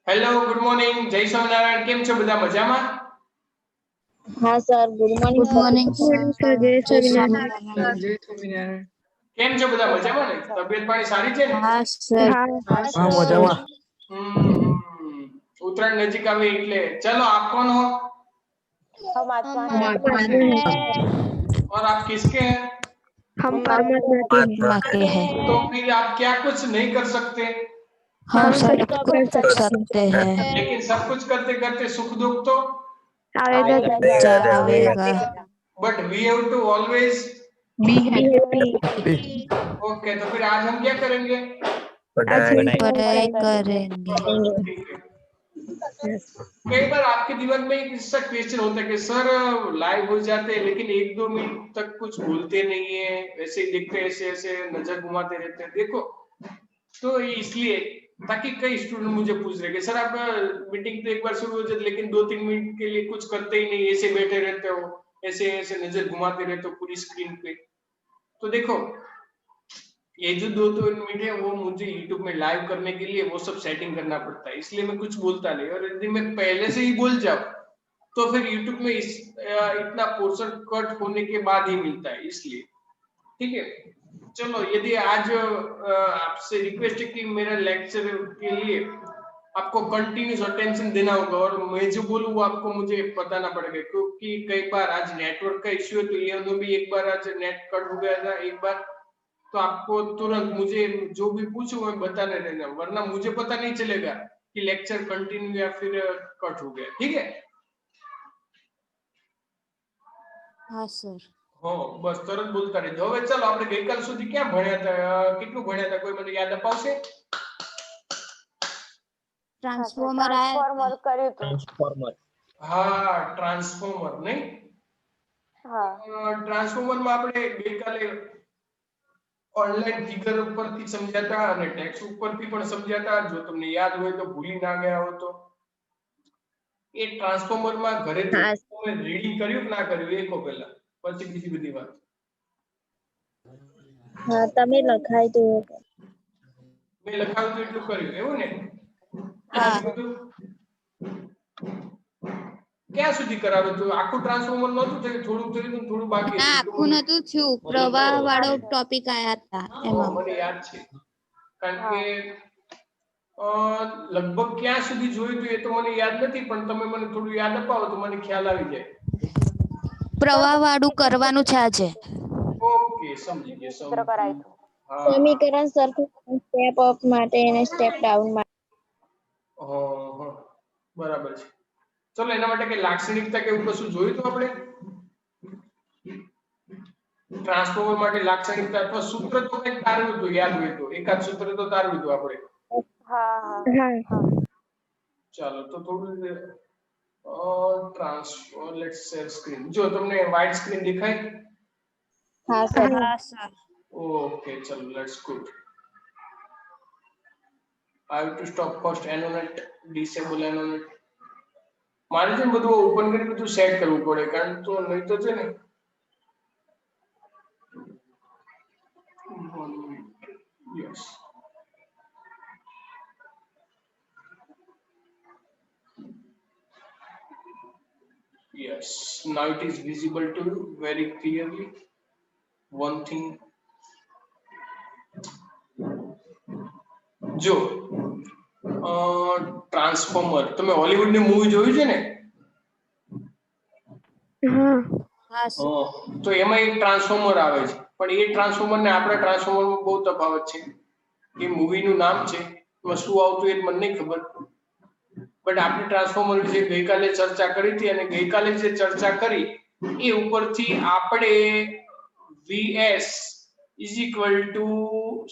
Hello, good morning, જય સ્વામિનારાયણ. કેમ છો બધા? મજામાં? हाँ sir, good morning good morning sir. जय जय स्वामीनारायण। स्वामीनारायण। जय स्वामीनारायण। કેમ છો બધા? મજામાં ને? તબિયત પાણી સારી છે ને? हाँ सर। हाँ हाँ हाँ सर। मजामा ઉત્તરાયણ નજીક આવી એટલે चलो आप कौन हो हम आत्मा हम हैं। आत्मा हैं। और आप किसके हैं? हम परमात्मा के हैं। आत्मा के हैं। तो फिर आप क्या कुछ नहीं कर सकते, हम हम सब सब कुछ कर कर सकते सकते हैं। लेकिन सब कुछ करते करते सुख दुख तो आवेगा जावेगा। But we have to always be happy. Okay. तो फिर आज हम क्या करेंगे? पढ़ाई करेंगे। ठीक है। कई बार आपके दिमाग में एक ऐसा क्वेश्चन होता है कि सर लाइव हो जाते हैं लेकिन 1-2 मिनट तक कुछ बोलते नहीं है, ऐसे ही देखते ऐसे ऐसे नजर घुमाते रहते हैं। देखो, तो ये इसलिए ताकि कई स्टूडेंट मुझे पूछ रहे कि सर आप मीटिंग तो एक बार शुरू हो जाती लेकिन 2-3 मिनट के लिए कुछ करते ही नहीं, ऐसे बैठे रहते हो, ऐसे ऐसे नजर घुमाते रहते हो पूरी स्क्रीन पे। तो देखो, ये जो 2-3 मिनट है वो मुझे YouTube में लाइव करने के लिए वो सब सेटिंग करना पड़ता है, इसलिए मैं कुछ बोलता नहीं। और यदि मैं पहले से ही बोल जाऊं तो फिर YouTube में इतना पोर्शन कट होने के बाद ही मिलता है, इसलिए। ठीक है, चलो। यदि आज आपसे रिक्वेस्ट है कि मेरा लेक्चर के लिए आपको कंटिन्यूस अटेंशन देना होगा और मैं जो बोलूँ वो आपको मुझे बताना पड़ेगा, क्योंकि कई बार आज नेटवर्क का इश्यू है। तो ये भी एक बार आज नेट कट हो गया था एक बार, तो आपको तुरंत मुझे जो भी पूछूं मैं बताने रहना, वरना मुझे पता नहीं चलेगा कि लेक्चर कंटिन्यू या फिर कट हो गया। ठीक है? हाँ सर। हो, बस तरत बोलता રહેજો। હવે ચાલો આપણે ગઈકાલ સુધી ક્યાં ભણ્યા હતા, કેટલું ભણ્યા હતા, કોઈ મને યાદ અપાવશે? ट्रांसफॉर्मर आया ट्रांसफॉर्मर કર્યું હતું। ट्रांसफॉर्मर હા, ટ્રાન્સફોર્મર નહીં? હા ટ્રાન્સફોર્મર માં આપણે ગઈકાલે ઓનલાઈન ફિગર ઉપરથી સમજ્યા હતા અને ટેક્સ્ટ ઉપરથી પણ સમજ્યા હતા। જો તમને યાદ હોય તો ભૂલી ના ગયા હો તો એ ટ્રાન્સફોર્મર માં ઘરેથી હા તમે રીડિંગ કર્યું કે ના કર્યું એ કહો પહેલા, પછી બીજી બધી વાત। હા તમે લખાય તો મેં લખાવ્યું તો એટલું કર્યું, એવું ને? हाँ। પછી બધું ક્યાં સુધી કરાવ્યું હતું? આખું ટ્રાન્સફોર્મર નહોતું થયું, થોડું થયું હતું, થોડું બાકી ના હતું, આખું નતું થયું, પ્રવાહ વાળો ટોપિક આયા હતા એમાં। મને યાદ છે, કારણ કે લગભગ ક્યાં સુધી જોયું હતું એ તો મને યાદ નથી, પણ તમે મને થોડું યાદ અપાવો તો મને ખ્યાલ આવી જાય। પ્રવાહ વાળું કરવાનું છે આજે। ઓકે, સમજી ગયો, ચિત્ર કરાયું હતું। હા, સમીકરણ સરખું સ્ટેપ અપ માટે અને સ્ટેપ ડાઉન માટે। હા, હા, બરાબર છે। ચલો, એના માટે કે લાક્ષણિકતા કે એવું કશું જોયું તો આપણે ટ્રાન્સફોર્મર માટે લાક્ષણિકતા અથવા સૂત્ર તો કંઈક તારવ્યું હતું, યાદ હોય તો એકાદ સૂત્ર તો તારવ્યું હતું આપણે। હા હા ચાલો, તો થોડું લેટ્સ શેર સ્ક્રીન। જો તમને વ્હાઇટ સ્ક્રીન દેખાય? હા સર हाँ सर। ઓકે, ચલો, let's good. I have to stop first Anonet, disable Anonet। મારે છે ને બધું ઓપન કરી બધું સેટ કરવું પડે, કારણ તો નહીં તો છે ને yes yes, now it is visible to you very clearly. One thing, જો ટ્રાન્સફોર્મર તમે હોલીવુડ ની મૂવી જોયું છે ને? हाँ सर। તો એમાં એક ટ્રાન્સફોર્મર આવે છે, પણ એ ટ્રાન્સફોર્મર ને આપણા ટ્રાન્સફોર્મરમાં બહુ તફાવત છે। એ મૂવીનું નામ છે, એમાં શું આવતું એ મને નહીં ખબર, બટ આપણે ટ્રાન્સફોર્મર વિશે ગઈકાલે ચર્ચા કરી હતી અને ગઈકાલે જે ચર્ચા કરી એ ઉપરથી આપણે VS is equal to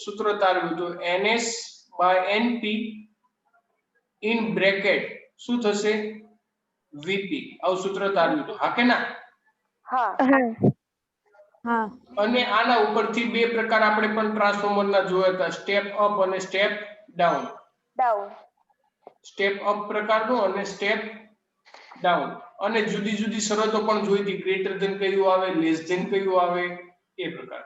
સૂત્ર તારવ્યું હતું, NS by NP in bracket શું થશે? VP, આવું સૂત્ર તારવ્યું હતું, હા કે ના? હા हाँ। અને આના ઉપરથી બે પ્રકાર આપણે પણ ટ્રાન્સફોર્મરના જોયા હતા, સ્ટેપ અપ અને step down. Down step up પ્રકારનો અને સ્ટેપ ડાઉન, અને જુદી જુદી શરતો પણ જોઈ હતી, ગ્રેટર ધેન કયું આવે, લેસ ધેન કયું આવે, એ પ્રકાર।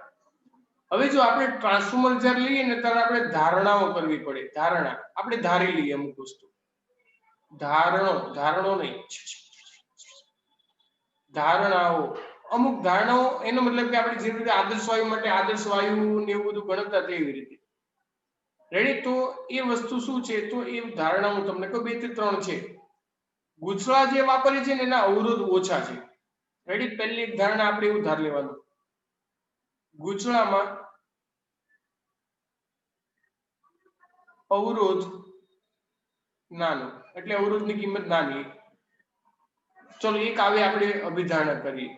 હવે જો આપણે ટ્રાન્સફોર્મર જ્યારે લઈએ ને ત્યારે આપણે ધારણાઓ કરવી પડે, ધારણા આપણે ધારી લઈએ અમુક વસ્તુ, ધારણો નહીં, ધારણાઓ, અમુક ધારણાઓ, એનો મતલબ કે આપણે જે રીતે આદર્શ વાયુ માટે આદર્શ વાયુ ને એવું બધું ગણતા તેવી રીતે. રેડી? તો એ વસ્તુ શું છે? તો એ ધારણા હું તમને કહું, 2 થી 3 છે. ગૂંચળા જે વાપરે છે ને એના અવરોધ ઓછા છે. રેડી? પહેલી એક ધારણા આપણે એવું ધાર લેવાનું, ગૂંચળામાં અવરોધ નાનો, એટલે અવરોધની કિંમત નાની. ચલો એક આવે આપણે અભિધારણા કરીએ.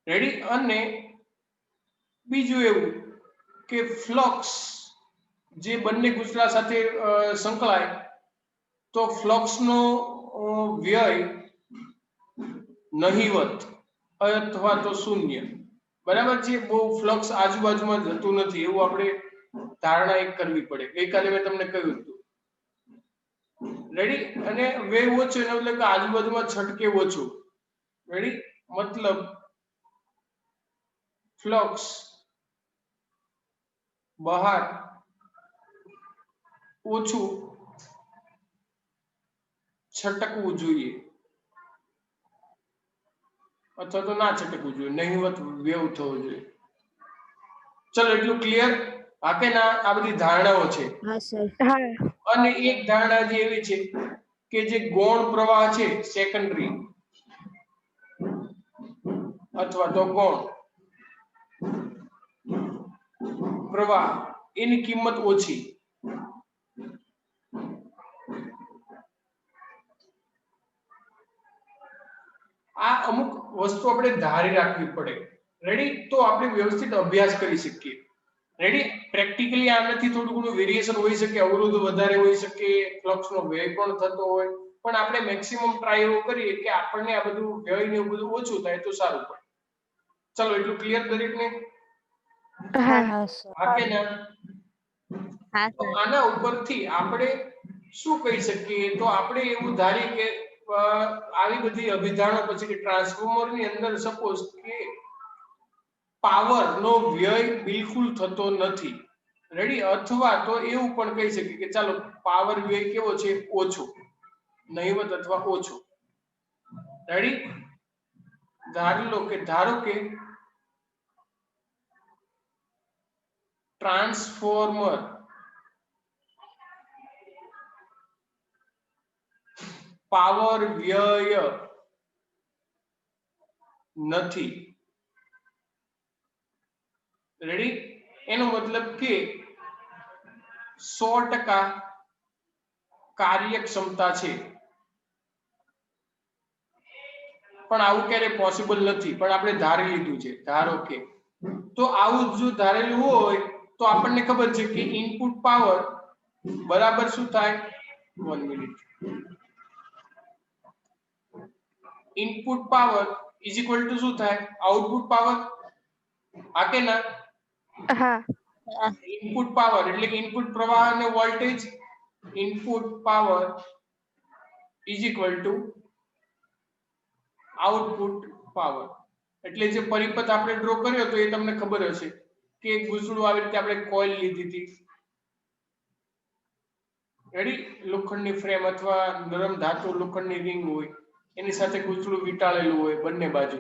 રેડી? અને બીજું એવું કે ફ્લક્સ જે બંને ગૂંચળા સાથે સંકળાય તો ફ્લક્સનો વ્યય નહિવત અથવા તો શૂન્ય. બરાબર છે? બહુ ફ્લક્સ આજુબાજુમાં જતું નથી એવું આપણે ધારણા એક કરવી પડે. ગઈકાલે મેં તમને કહ્યું હતું. રેડી? અને વેવ ઓછો એનો મતલબ કે આજુબાજુમાં છટકે ઓછું. રેડી? મતલબ ફ્લક્સ બહાર ઓછું છટકવું જોઈએ અથવા તો ના છટકવું જોઈએ, નહિવત વેવ થવો જોઈએ. ચલો એટલું ક્લિયર? હા કે ના? આ બધી ધારણાઓ છે. હા સર. અને એક ધારણા જે એવી છે કે જે ગૌણ પ્રવાહ છે, સેકન્ડરી અથવા તો ગૌણ પ્રવાહ, એની કિંમત ઓછી. આ અમુક વસ્તુ આપણે ધારી રાખવી પડે. રેડી? તો આપણે વ્યવસ્થિત અભ્યાસ કરી શકીએ. રેડી? પ્રેક્ટિકલી આનાથી થોડું ઘણું વેરિએશન હોઈ શકે, અવરોધ વધારે હોઈ શકે, ફ્લક્સનો વ્યય પણ થતો હોય, પણ આપણે મેક્સિમમ ટ્રાય એવો કરીએ કે આપણને આ બધું વ્યય ને એવું બધું ઓછું થાય તો સારું પડે. ચલો એટલું ક્લિયર દરેકને? હા સર. હા કે ના? હા તો સર. આના ઉપરથી આપણે શું કહી શકીએ? તો આપણે એવું ધારીએ કે આવી બધી અભિધારણો પછી કે ટ્રાન્સફોર્મર ની અંદર સપોઝ કે પાવર નો વ્યય બિલકુલ થતો નથી. રેડી? અથવા તો એવું પણ કહી શકીએ કે ચાલો પાવર વ્યય કેવો છે? ઓછો, નહિવત અથવા ઓછો. રેડી? ધારો કે ટ્રાન્સફોર્મર પાવર વ્યય નથી. રેડી? એનો મતલબ કે 100% કાર્યક્ષમતા છે, પણ આવું ક્યારે પોસિબલ નથી, પણ આપણે ધારી લીધું છે. ધારો કે તો આવું જો ધારેલું હોય તો આપણને ખબર છે કે ઇનપુટ પાવર બરાબર શું થાય? 1 minute. Input power is equal two શું થાય? Output power. હા કે ના? ઇનપુટ પાવર એટલે કે ઇનપુટ પ્રવાહ અને voltage, input power is equal two output power. એટલે જે પરિપથ આપણે ડ્રો કર્યો તો એ તમને ખબર હશે કે ગૂંચળું આવી રીતે આપણે કોઇલ લીધી હતી. રેડી? લોખંડની ફ્રેમ અથવા નરમ ધાતુ લોખંડની રિંગ હોય, એની સાથે ગૂંચળું વીંટાળેલું હોય બંને બાજુ.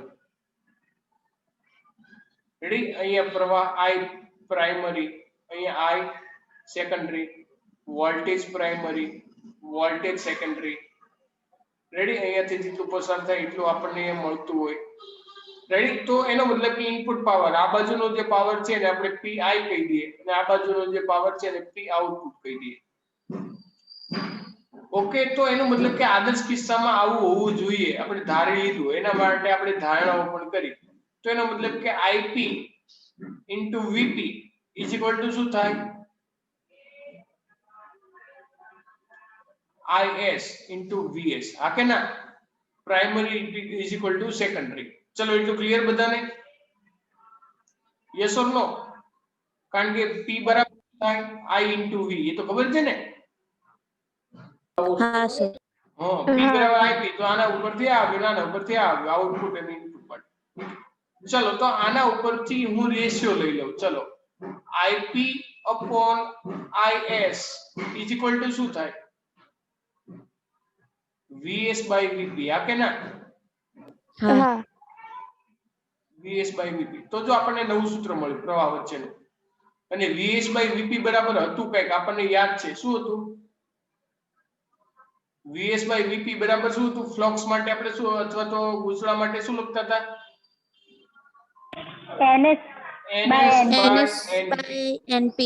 રેડી? અહીંયા પ્રવાહ I પ્રાઇમરી, અહીંયા I secondary, voltage primary, voltage secondary. Ready? અહીંયાથી જેટલું પસાર થાય એટલું આપણને મળતું હોય. રેડી? તો એનો મતલબ કે ઇનપુટ પાવર, આ બાજુનો જે પાવર છે ને આપણે PI કહી દઈએ, અને આ બાજુનો જે પાવર છે ને P આઉટપુટ કહી દઈએ. ઓકે? તો એનો મતલબ કે આદર્શ કિસ્સામાં આવું હોવું જોઈએ. આપણે ધારી લીધું, એના માટે આપણે ધારણાઓ પણ કરી. તો એનો મતલબ કે IP into VP is equal to શું થાય? IS into VS. હા કે ના? Primary is equal to secondary. ચલો એટલું ક્લિયર બધાને? યસ ઓર નો? કારણ કે P બરાબર થાય I into V, એ તો ખબર છે ને? હા સર. હા, P બરાબર IP, તો આના ઉપરથી આવ્યું, આના ઉપરથી આવ્યું, આઉટપુટ અને ઇનપુટ માટે. ચલો તો આના ઉપરથી હું રેશિયો લઈ લઉં. ચલો IP upon IS is equal to શું થાય? VS by VP આ કે ના હા VS by VP તો જો આપણને નવું સૂત્ર મળ્યું પ્રવાહ વચ્ચેનું અને VS by VP બરાબર હતું કંઈક આપણને યાદ છે શું હતું VS by VP બરાબર શું હતું ફ્લક્સ માટે આપણે શું અથવા તો ગૂંચળા માટે શું લખતા હતા NS NS by NS by NP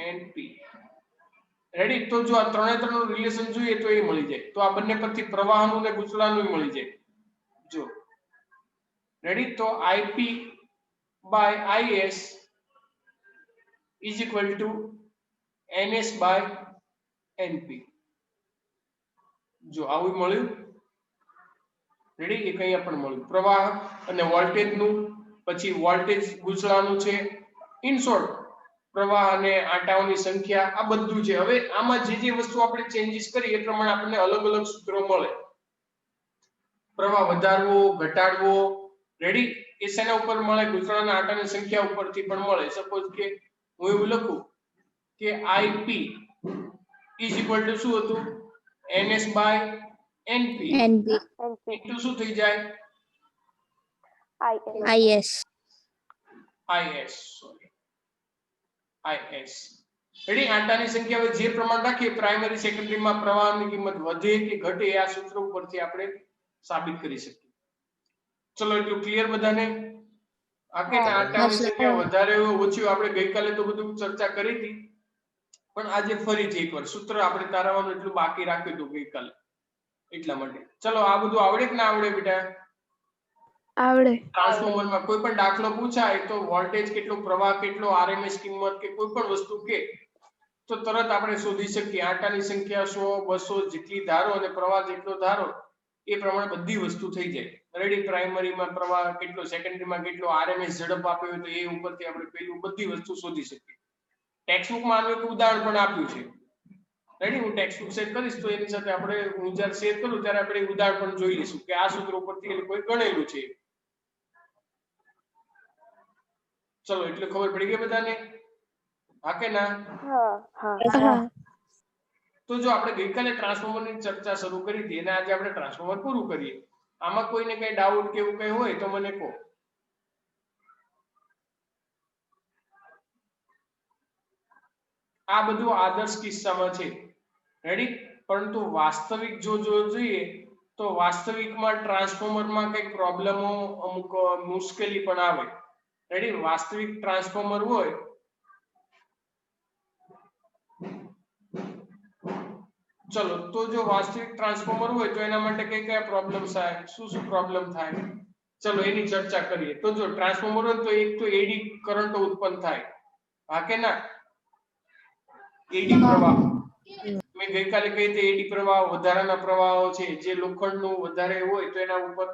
NP ready તો જો આ ત્રણે ત્રણનું રિલેશન જોઈએ તો એ મળી જાય તો આ બંને પરથી પ્રવાહનું ને ગૂંચળાનું મળી જાય જો રેડી તો IP by IS is equal to NS by NP જો આવું મળ્યું રેડી એક અહીંયા પણ મળ્યું પ્રવાહ અને વોલ્ટેજ નું પછી વોલ્ટેજ ગૂંચળાનું છે ઇન શોર્ટ પ્રવાહ અને આંટાઓની સંખ્યા આ બધું છે હવે આમાં જે વસ્તુ આપણે ચેન્જીસ કરી એ પ્રમાણે આપણને અલગ અલગ સૂત્રો મળે પ્રવાહ વધારવો ઘટાડવો રેડી એ શેના ઉપર મળે ગૂંચળાના આંટાની સંખ્યા ઉપરથી પણ મળે સપોઝ કે હું એવું લખું કે IP is equal to શું હતું NS by NP NP into શું થઈ જાય IS IS રેડી આંટાની સંખ્યા હવે જે પ્રમાણ રાખીએ પ્રાઇમરી સેકન્ડરી માં પ્રવાહની કિંમત વધે કે ઘટે આ સૂત્ર ઉપરથી આપણે સાબિત કરી શકીએ ચલો એટલું ક્લિયર બધાને આ કે આંટાની સંખ્યા વધારે હોય ઓછી આપણે ગઈકાલે તો બધું ચર્ચા કરી હતી પણ આજે ફરીથી એકવાર સૂત્ર આપણે તારવવાનું એટલું બાકી રાખ્યું હતું ગઈકાલે એટલા માટે ચલો આ બધું આવડે કે ના આવડે બેટા આવડે ટ્રાન્સફોર્મરમાં કોઈ પણ દાખલો પૂછાય તો વોલ્ટેજ કેટલો પ્રવાહ કેટલો RMS કિંમત કે કોઈ પણ વસ્તુ કે તો તરત આપણે શોધી શકીએ આંટાની સંખ્યા 100 200 જેટલી ધારો અને પ્રવાહ જેટલો ધારો એ પ્રમાણે બધી વસ્તુ થઈ જાય રેડી પ્રાઇમરીમાં પ્રવાહ કેટલો સેકન્ડરીમાં કેટલો RMS ઝડપ આપ્યો હોય તો એ ઉપરથી આપણે પેલું બધી વસ્તુ શોધી શકીએ ટેક્સ્ટબુકમાં આનું એક ઉદાહરણ પણ આપ્યું છે રેડી હું ટેક્સ્ટબુક સેટ કરીશ તો એની સાથે આપણે હું જ્યારે શેર કરું ત્યારે આપણે ઉદાહરણ પણ જોઈ લઈશું કે આ સૂત્ર ઉપરથી એ લોકોએ ગણેલું છે ચલો એટલે ખબર પડી ગઈ બધાને હા કે ના તો જો આપણે ગઈકાલે ટ્રાન્સફોર્મરની ચર્ચા શરૂ કરી હતી અને આજે આપણે ટ્રાન્સફોર્મર પૂરું કરીએ આમાં કોઈને કઈ ડાઉટ કે એવું કઈ હોય તો મને કહો આ બધું આદર્શ કિસ્સામાં છે રેડી પરંતુ વાસ્તવિક જો જોઈએ તો વાસ્તવિકમાં ટ્રાન્સફોર્મરમાં કઈ પ્રોબ્લેમો અમુક મુશ્કેલી પણ આવે રેડી વાસ્તવિક ટ્રાન્સફોર્મર હોય ચલો તો જો વાસ્તવિક ટ્રાન્સફોર્મર હોય તો એના માટે કયા પ્રોબ્લેમ થાય શું પ્રોબ્લેમ થાય ચલો એની ચર્ચા કરીએ તો જો ટ્રાન્સફોર્મર હોય તો એક તો એડી કરંટ ઉત્પન્ન થાય હા કે ના એડી પ્રવાહ મેં ગઈકાલે કહી હતી એડી પ્રવાહ વધારાના પ્રવાહો છે જે લોખંડનું વધારે હોય તો એના ઉપર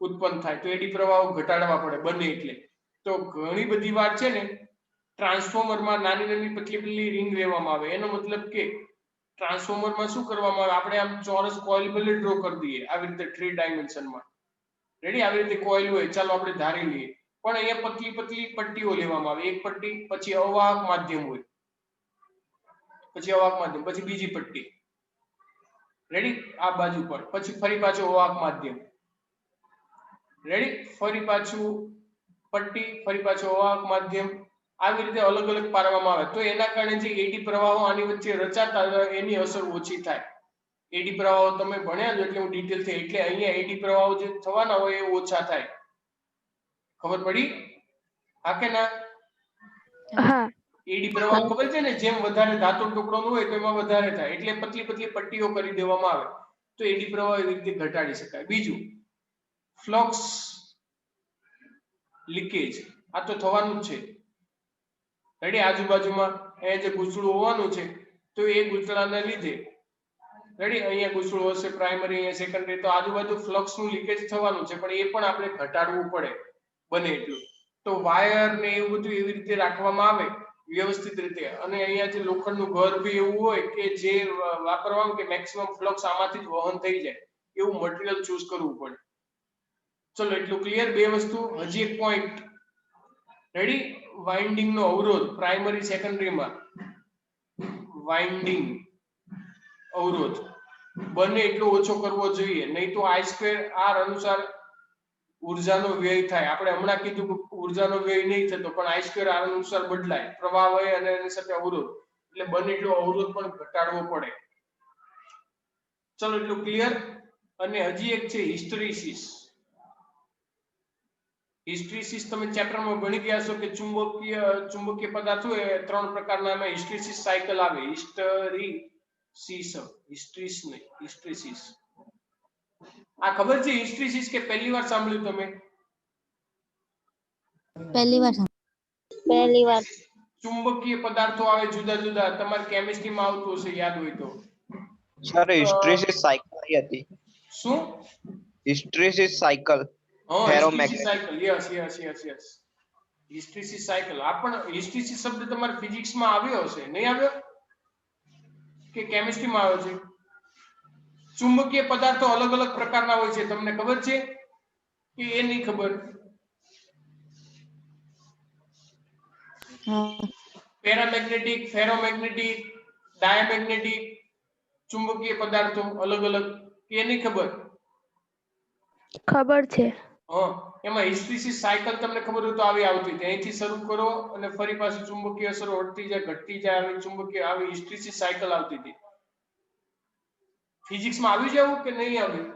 ઉત્પન્ન થાય તો એડી પ્રવાહો ઘટાડવા પડે બને એટલે તો ઘણી બધી વાત છે ને ટ્રાન્સફોર્મરમાં નાની નાની પતલી રિંગ લેવામાં આવે એનો મતલબ કે ટ્રાન્સફોર્મરમાં શું કરવામાં આવે આપણે આમ ચોરસ કોઇલ ભલે ડ્રો કરી દઈએ આવી રીતે 3 ડાયમેન્શનમાં રેડી આવી રીતે કોઇલ હોય ચાલો આપણે ધારી લઈએ પણ અહીંયા પતલી પટ્ટીઓ લેવામાં આવે એક પટ્ટી પછી અવાહક માધ્યમ હોય પછી અવાહક માધ્યમ પછી બીજી પટ્ટી રેડી આ બાજુ પર પછી ફરી પાછું અવાહક માધ્યમ રેડી ફરી પાછું પટ્ટી ફરી પાછું અવાહક માધ્યમ આવી રીતે અલગ અલગ પાડવામાં આવે તો એના કારણે જે એડી પ્રવાહો આની વચ્ચે રચાતા હોય એની અસર ઓછી થાય એડી પ્રવાહો તમે ભણ્યા છો એટલે હું ડિટેલ થી એટલે અહીંયા એડી પ્રવાહો જે થવાના હોય એ ઓછા થાય ખબર પડી હા કે ના હા એડી પ્રવાહ ખબર છે ને જેમ વધારે ધાતુ ટુકડોનું હોય તો એમાં વધારે થાય એટલે પતલી પટ્ટીઓ કરી દેવામાં આવે તો એડી પ્રવાહ એવી રીતે ઘટાડી શકાય બીજું ફ્લક્સ લીકેજ આ તો થવાનું જ છે રેડી આજુબાજુમાં અહીંયા જે ગૂંચળું હોવાનું છે તો એ ગૂંચળાના લીધે રેડી અહીંયા ગૂંચળું હશે પ્રાઇમરી અહીંયા સેકન્ડરી તો આજુબાજુ ફ્લક્સ નું લીકેજ થવાનું છે પણ એ પણ આપણે ઘટાડવું પડે બને એટલું તો વાયર ને એવું બધું એવી રીતે રાખવામાં આવે વ્યવસ્થિત રીતે અને અહીંયા જે લોખંડનું ઘર બી એવું હોય કે જે વાપરવાનું કે મેક્સિમમ ફ્લક્સ આમાંથી જ વહન થઈ જાય એવું મટીરીયલ ચૂઝ કરવું પડે ચલો એટલું ક્લિયર બે વસ્તુ હજી એક પોઈન્ટ રેડી વાઇન્ડિંગ નો અવરોધ પ્રાઇમરી સેકન્ડરી માં વાઇન્ડિંગ અવરોધ બને એટલો ઓછો કરવો જોઈએ, નહીં તો I²R અનુસાર ઉર્જાનો વ્યય થાય. આપણે હમણાં કીધું કે ઉર્જાનો વ્યય નહીં થતો, પણ I²R અનુસાર બદલાય. પ્રવાહ વય અને એની સાથે અવરોધ, એટલે બને એટલો અવરોધ પણ ઘટાડવો પડે. ચલો એટલું ક્લિયર. અને હજી એક છે હિસ્ટેરિસિસ. હિસ્ટેરિસિસ તમે ચેપ્ટરમાં ભણી ગયા છો કે ચુંબકીય પદાર્થો એ 3 પ્રકારના, એમાં હિસ્ટેરિસિસ સાયકલ આવે. હિસ્ટેરિસિસ આ ખબર છે હિસ્ટેરિસિસ કે પહેલી વાર સાંભળ્યું તમે? પહેલી વાર પહેલી વાર. ચુંબકીય પદાર્થો આવે જુદા જુદા, તમારે કેમિસ્ટ્રીમાં આવતું હશે, યાદ હોય તો. સર હિસ્ટ્રેસિસ સાયકલ હતી. શું? હિસ્ટ્રેસિસ સાયકલ હા, ferromagnetic. Cycle. Yes. Hysteresis cycle. આ પણ હિસ્ટેરિસિસ શબ્દ તમારે ફિઝિક્સમાં આવ્યો હશે, નહીં આવ્યો? કે કેમિસ્ટ્રીમાં આવ્યો છે? ચુંબકીય પદાર્થો અલગ અલગ પ્રકારના હોય છે, તમને ખબર છે કે એ નહીં ખબર? પેરામેગ્નેટિક, ફેરોમેગ્નેટિક, ડાયામેગ્નેટિક ચુંબકીય પદાર્થો અલગ અલગ, એ નહીં ખબર? ખબર છે. હા, એમાં હિસ્ટેરિસિસ સાયકલ તમને ખબર હોય તો આવતી હતી. અહીંથી શરૂ કરો અને ફરી પાછી ચુંબકીય અસરો વધતી જાય, ઘટતી જાય, આવી ચુંબકીય આવી હિસ્ટેરિસિસ સાયકલ આવતી હતી. ફિઝિક્સમાં આવી જવું કે નહીં આવ્યું?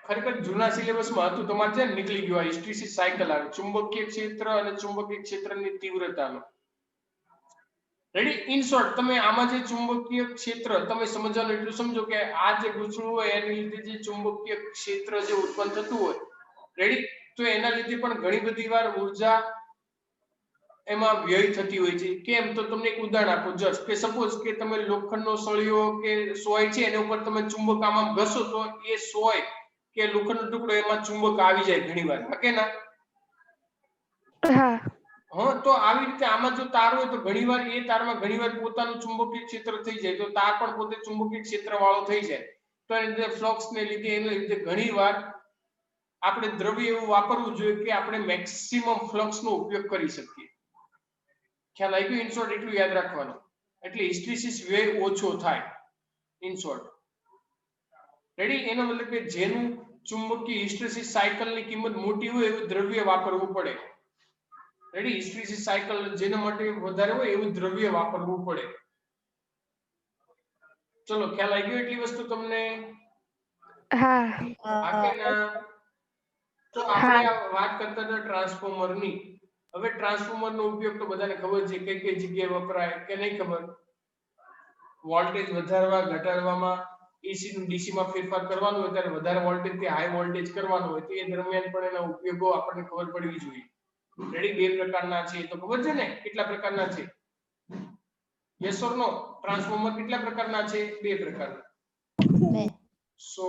ખરેખર જૂના સિલેબસમાં હતું, તમારે છે ને નીકળી ગયું. આ હિસ્ટેરિસિસ સાયકલ આવે, ચુંબકીય ક્ષેત્ર અને ચુંબકીય ક્ષેત્રની તીવ્રતાનો. રેડી? ઇન શોર્ટ, તમે આમાં જે ચુંબકીય ક્ષેત્ર તમે સમજવાનું એટલું સમજો કે આ જે ગૂંચળું હોય એની લીધે જે ચુંબકીય ક્ષેત્ર જે ઉત્પન્ન થતું હોય, રેડી, તો એના લીધે પણ ઘણી બધી વાર ઉર્જા એમાં વ્યય થતી હોય છે. કેમ? તો તમને એક ઉદાહરણ આપો. જસ્ટ કે સપોઝ કે તમે લોખંડનો સળિયો કે સોય છે એના ઉપર તમે ચુંબક આમ ઘસો તો એ સોય કે લોખંડનો ટુકડો એમાં ચુંબક આવી જાય ઘણી વાર, હા કે ના? હા. હા, તો આવી રીતે આમાં જો તાર હોય તો ઘણીવાર એ તારમાં ઘણીવાર પોતાનું ચુંબકીય ક્ષેત્ર થઈ જાય, તો તાર પણ પોતે ચુંબકીય ક્ષેત્ર વાળો થઈ જાય. તો એને લીધે ફ્લક્સ ને લીધે એને લીધે ઘણીવાર આપણે દ્રવ્ય એવું વાપરવું જોઈએ કે આપણે મેક્સિમમ ફ્લક્સ નો ઉપયોગ કરી શકીએ. ખ્યાલ આવી ગયો? ઇન શોર્ટ એટલું યાદ રાખવાનું. એટલે હિસ્ટેરિસિસ વ્યય ઓછો થાય, ઇન શોર્ટ. રેડી? એનો મતલબ કે જેનું ચુંબકીય હિસ્ટેરિસિસ સાયકલની કિંમત મોટી હોય એવું દ્રવ્ય વાપરવું પડે. રેડી? હિસ્ટેરિસિસ સાયકલ જેના માટે વધારે હોય એવું દ્રવ્ય વાપરવું પડે. ચલો, ખ્યાલ આવી ગયો એટલી વસ્તુ તમને? હા. હા કે ના? તો આપણે આ વાત કરતા હતા ટ્રાન્સફોર્મરની. હવે ટ્રાન્સફોર્મરનો ઉપયોગ તો બધાને ખબર છે, કઈ કઈ જગ્યાએ વપરાય કે નહીં ખબર? વોલ્ટેજ વધારવા ઘટાડવામાં, એસી નું ડીસી માં ફેરફાર કરવાનું હોય ત્યારે વધારે વોલ્ટેજ થી હાઈ વોલ્ટેજ કરવાનું હોય તો એ દરમિયાન પણ એના ઉપયોગો આપણને ખબર પડવી જોઈએ. રેડી? બે પ્રકારના છે, તો ખબર છે ને કેટલા પ્રકારના છે? Yes or no? ટ્રાન્સફોર્મર કેટલા પ્રકારના છે? બે પ્રકારના. સો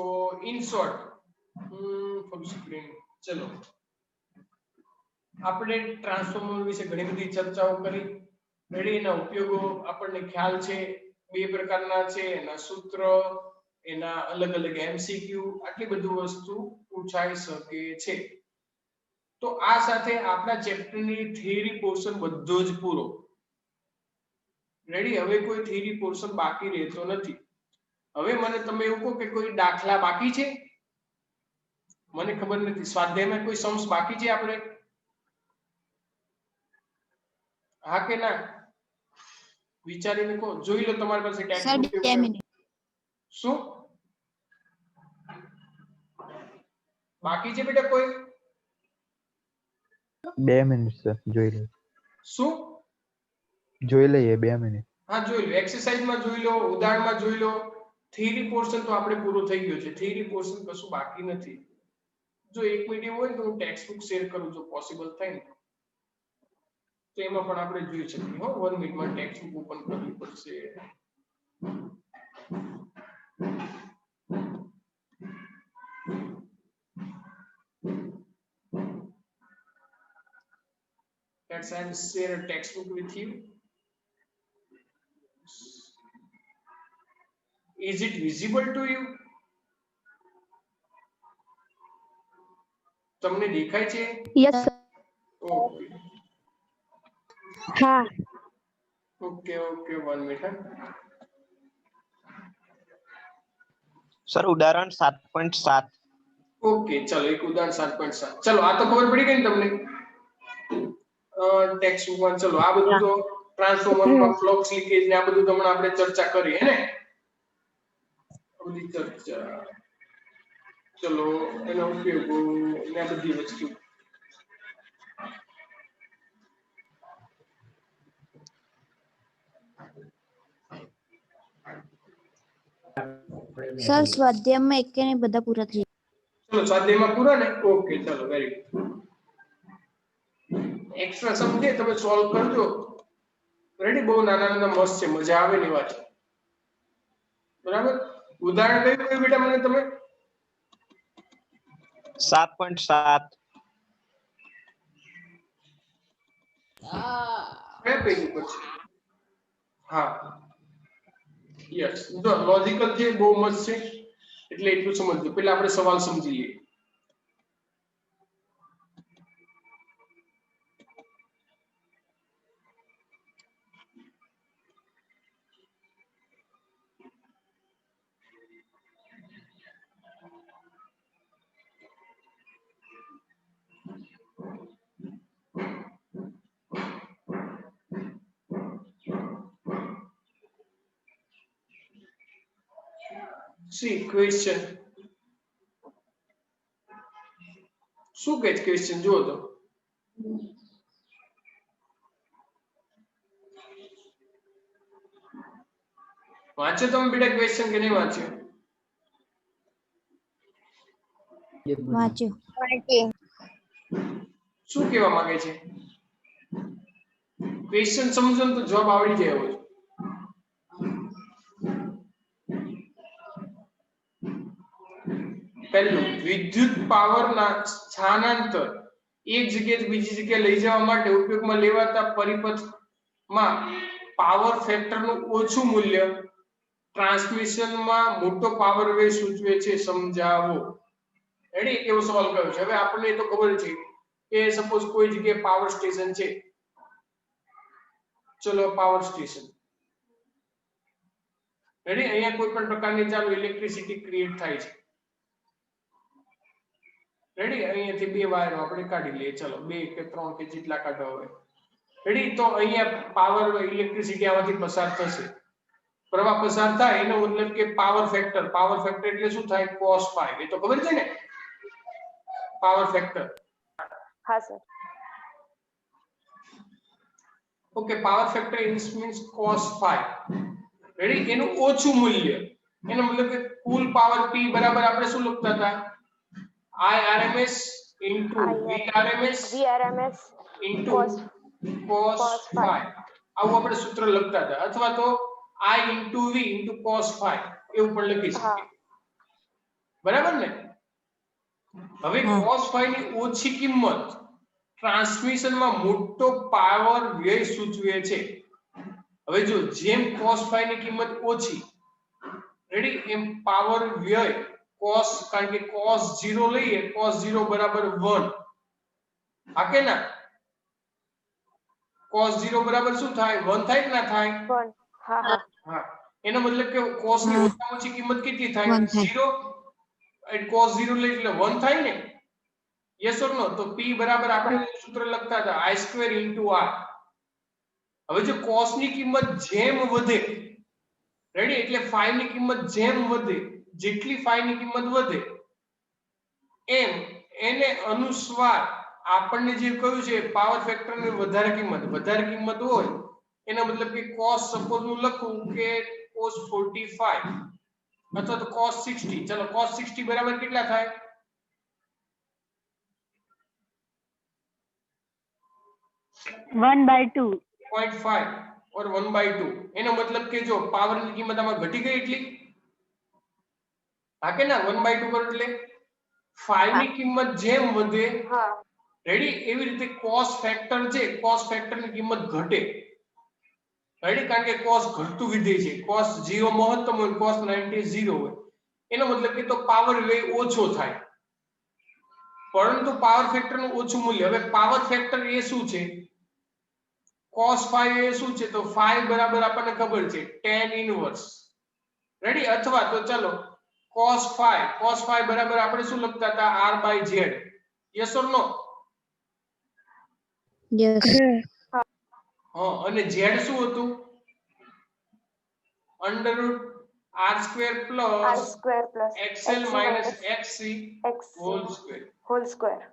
ઇન શોર્ટ, ફૂલ સ્ક્રીન. ચલો, આપણે ટ્રાન્સફોર્મર વિશે ઘણી બધી ચર્ચાઓ કરી. રેડી? એના ઉપયોગો આપણને ખ્યાલ છે. બે પ્રકારના છે, એના સૂત્ર, એના અલગ અલગ એમસીક્યુ, આટલી બધી વસ્તુ પૂછાઈ શકે છે. તો આ સાથે આપણા ચેપ્ટરની થિયરી પોર્શન બધો જ પૂરો. રેડી? હવે કોઈ થિયરી પોર્શન બાકી રહેતો નથી. હવે મને તમે એવું કહો કે કોઈ દાખલા બાકી છે? મને ખબર નથી. સ્વાધ્યાયમાં કોઈ સમ્સ બાકી છે આપણે? હા કે ના? વિચારીને કહો. જોઈ લો તમારી પાસે ટેક્સ્ટ સર બુક 2 મિનિટ. શું બાકી છે બેટા? કોઈ? 2 મિનિટ સર, જોઈ લો. શું? જોઈ લઈએ 2 મિનિટ. હા, જોઈ લો. એક્સરસાઇઝમાં જોઈ લો, ઉદાહરણમાં જોઈ લો. થિયરી પોર્શન તો આપણે પૂરો થઈ ગયો છે. થિયરી પોર્શન કશું બાકી નથી. જો 1 મિનિટ એવું હોય તો હું ટેક્સ્ટ બુક શેર કરું, જો પોસિબલ થાય ને તો એમાં પણ આપણે જોઈ શકીએ. હો, 1 મિનિટમાં ટેક્સ્ટ બુક ઓપન કરવી પડશે. Let's share a textbook with you. Is it visible to you? તમને દેખાય છે? યસ. ઓકે હા. Okay, 1 minute. સર ઉદાહરણ 7.7 ઓકે ચલો એક ઉદાહરણ 7.7 ચલો આ તો ખબર પડી ગઈ ને તમને ટેક્સ્ટ બુકમાં ચલો આ બધું તો ટ્રાન્સફોર્મરમાં ફ્લક્સ લીકેજ ને આ બધું તો હમણાં આપણે ચર્ચા કરી હે ને આ બધી ચર્ચા ચલો એનો ઉપયોગો ને આ બધી વસ્તુ સર સ્વાધ્યાયમાં એકે ને બધા પૂરા થઈ ચલો સ્વાધ્યાયમાં પૂરા ને ઓકે ચલો વેરી ગુડ એક્સ્ટ્રા સમજે તમે સોલ્વ કરજો રેડી બહુ નાના નાના મસ્ત છે મજા આવે ની વાત બરાબર ઉદાહરણ કયું બેટા મને તમે 7.7 કયા પેજ ઉપર છે હા યસ જો લોજિકલ છે બહુ મસ્ત છે એટલે એટલું સમજજો પહેલા આપણે સવાલ સમજી લઈએ See question શું કે ક્વેશ્ચન જુઓ તો વાંચો તમે બેટા ક્વેશ્ચન કે નહીં વાંચ્યો વાંચ્યું શું કહેવા માંગે છે ક્વેશ્ચન સમજો ને તો જવાબ આવડી જાય એવો છે પહેલું વિદ્યુત પાવરના સ્થાનાંતર એક જગ્યાએથી બીજી જગ્યાએ લઈ જવા માટે ઉપયોગમાં લેવાતા પરિપથમાં પાવર ફેક્ટરનું ઓછું મૂલ્ય ટ્રાન્સમિશનમાં મોટો પાવર વે સૂચવે છે સમજાવો રેડી એવો સવાલ કર્યો છે હવે આપણને તો ખબર છે કે સપોઝ કોઈ જગ્યાએ પાવર સ્ટેશન છે ચલો પાવર સ્ટેશન રેડી અહીંયા કોઈ પણ પ્રકારની ચાલુ ઇલેક્ટ્રિસિટી ક્રિએટ થાય છે રેડી અહીંયાથી બે વાયરો આપણે કાઢી લઈએ ચલો બે કે ત્રણ કે જેટલા કાઢવા હોય રેડી તો અહીંયા પાવર ઇલેક્ટ્રિસિટી આમાંથી પસાર થશે પ્રવાહ પસાર થાય એનો મતલબ કે પાવર ફેક્ટર એટલે શું થાય cos phi એ તો ખબર છે ને પાવર ફેક્ટર હા sir okay power factor means cos phi ready એનું ઓછું મૂલ્ય એનો મતલબ કે કુલ પાવર p બરાબર આપણે શું લખતા હતા IRMS into VRMS into cos phi આવું આપણે સૂત્ર લખતા હતા અથવા તો I into V into cos phi એવું પણ લખી શકીએ બરાબર ને હવે cos phi ની ઓછી કિંમત ટ્રાન્સમિશનમાં મોટો પાવર વ્યય સૂચવે છે હવે જો જેમ cos phi ની કિંમત ઓછી રેડી એમ પાવર વ્યય cos કારણ કે cos 0 લઈએ cos 0 બરાબર 1 હા કે ના cos 0 બરાબર શું થાય 1 થાય કે ના થાય 1 હા હા હા એનો મતલબ કે cos ની ઓછામાં ઓછી કિંમત કેટલી થાય 0 એટલે cos 0 લે એટલે 1 થાય ને યસ ઓર નો તો p બરાબર આપણે સૂત્ર લખતા હતા i² * r હવે જો cos ની કિંમત જેમ વધે રેડી એટલે phi ની કિંમત જેમ વધે જેટલી phi ની કિંમત વધે એમ એને અનુસ્વાર આપણને જે કહ્યું છે પાવર ફેક્ટર ની વધારે કિંમત હોય એનો મતલબ કે cos સપોઝ હું લખું કે cos 45 અથવા તો cos 60 ચલો cos 60 બરાબર કેટલા થાય 1/2 0.5 और 1/2 એનો મતલબ કે જો પાવર ની કિંમત આમાં ઘટી ગઈ એટલી હા કે ના 1/2 પર એટલે phi ની કિંમત જેમ વધે હા રેડી એવી રીતે cos ફેક્ટર છે cos ફેક્ટર ની કિંમત ઘટે રેડી કારણ કે cos ઘટતું વિધેય છે cos 0 મહત્તમ હોય cos 90 0 હોય એનો મતલબ કે તો પાવર વે ઓછો થાય પરંતુ પાવર ફેક્ટર નું ઓછું મૂલ્ય હવે પાવર ફેક્ટર એ શું છે cos phi એ શું છે તો phi બરાબર આપણને ખબર છે tan ઇનવર્સ રેડી અથવા તો ચલો cos phi બરાબર આપણે શું લખતા હતા r by z. Yes or no? Yes. હા, અને z શું હતું? Under root r square r plus square plus xl xc minus minus xc xc whole square. whole square.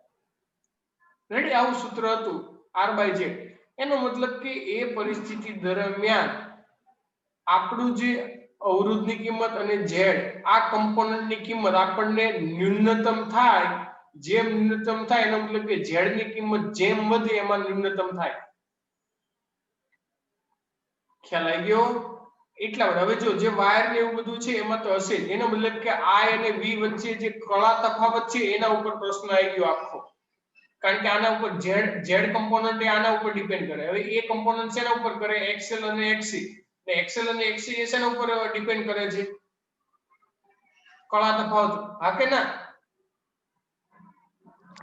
Ready? આવું સૂત્ર હતું r by z. એનો મતલબ કે એ પરિસ્થિતિ દરમિયાન આપણું જે અવરોધની કિંમત અને z આ કમ્પોનન્ટની કિંમત આપણને ન્યૂનતમ થાય. જેમ ન્યૂનતમ થાય એનો મતલબ કે z ની કિંમત જેમ વધે એમાં ન્યૂનતમ થાય. ખ્યાલ આવી ગયો? એટલા માટે હવે જો જે વાયર ને એવું બધું છે એમાં તો હશે જ. એનો મતલબ કે I અને V વચ્ચે જે કળા તફાવત છે એના ઉપર પ્રશ્ન આવી ગયો આખો. કારણ કે આના ઉપર z કમ્પોનન્ટ એ આના ઉપર ડિપેન્ડ કરે. હવે એ કમ્પોનન્ટ શેના ઉપર કરે? xl અને xc. ને xl અને xc એ શેના ઉપર ડિપેન્ડ કરે છે? કળા તફાવત. હા કે ના?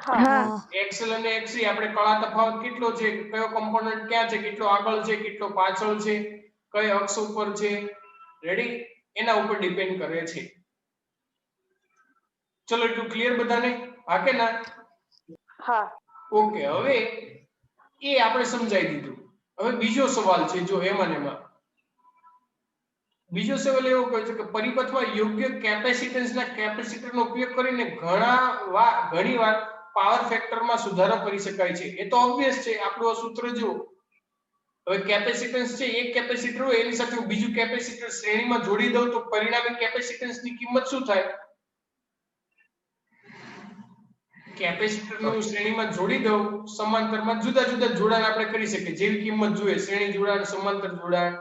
હા. xl અને xc આપણે કળા તફાવત કેટલો છે, કયો કમ્પોનન્ટ ક્યાં છે, કેટલો આગળ છે, કેટલો પાછળ છે, કઈ અક્ષ ઉપર છે, રેડી? એના ઉપર ડિપેન્ડ કરે છે. ચલો એટલું ક્લિયર બધાને? હા કે ના? હા. ઓકે, હવે એ આપણે સમજાઈ દીધું. હવે બીજો સવાલ છે જો એમાં બીજો સવાલ એવો કહે છે કે પરિપથમાં યોગ્ય કેપેસિટન્સના કેપેસિટરનો ઉપયોગ કરીને ઘણીવાર પાવર ફેક્ટરમાં સુધારો કરી શકાય છે. એ તો ઓબ્વિયસ છે. આપણું આ સૂત્ર જુઓ. હવે કેપેસિટન્સ છે, એક કેપેસિટર હોય એની સાથે હું બીજું કેપેસિટર શ્રેણીમાં જોડી દઉં તો પરિણામી કેપેસિટન્સની કિંમત શું થાય? કેપેસિટરનું શ્રેણીમાં જોડી દઉં, સમાંતરમાં જુદા જુદા જોડાણ આપણે કરી શકીએ. જેવી કિંમત જોઈએ, શ્રેણી જોડાણ, સમાંતર જોડાણ.